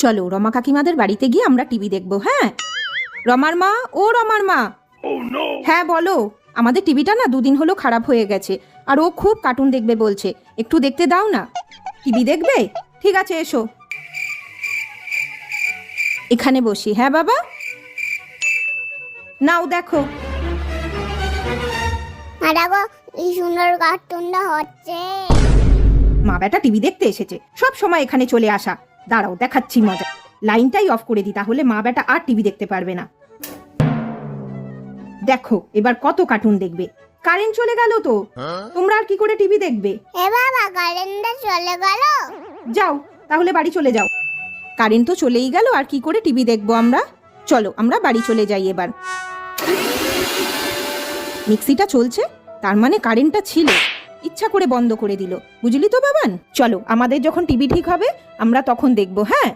চলো রমা কাকিমাদের বাড়িতে গিয়ে আমরা টিভি দেখবো। হ্যাঁ রমার মা, ও রমার মা। হ্যাঁ বলো, আমাদের টিভিটা না দুদিন হলো খারাপ হয়ে গেছে, আর ও খুব কার্টুন দেখবে বলছে, একটু দেখতে দাও না। টিভি দেখবে? ঠিক আছে এসো, এখানে বসি। হ্যাঁ বাবা, নাও দেখো। দেখো এই সুন্দর কার্টুনটা হচ্ছে। মা বেটা টিভি দেখতে এসেছে, সব সময় এখানে চলে আসা। দাঁড়াও দেখাচ্ছি মজা। লাইনটাই অফ করে দি, তাহলে মা বেটা আর টিভি দেখতে পারবে না। দেখো এবার কত কার্টুন দেখবে। কারেন্ট চলে গেল তো, তোমরা আর কি করে টিভি দেখবে? এ বাবা, কারেন্টটা চলে গেল। যাও তাহলে বাড়ি চলে যাও। কারেন্ট তো চলেই গেল, আর কি করে টিভি দেখবো আমরা? চলো আমরা বাড়ি চলে যাই এবার। মিক্সিটা চলছে, তার মানে কারেন্টটা ছিল, ইচ্ছা করে বন্ধ করে দিল, বুঝলি তো বাবান। চলো আমাদের যখন টিভি ঠিক হবে আমরা তখন দেখবো। হ্যাঁ।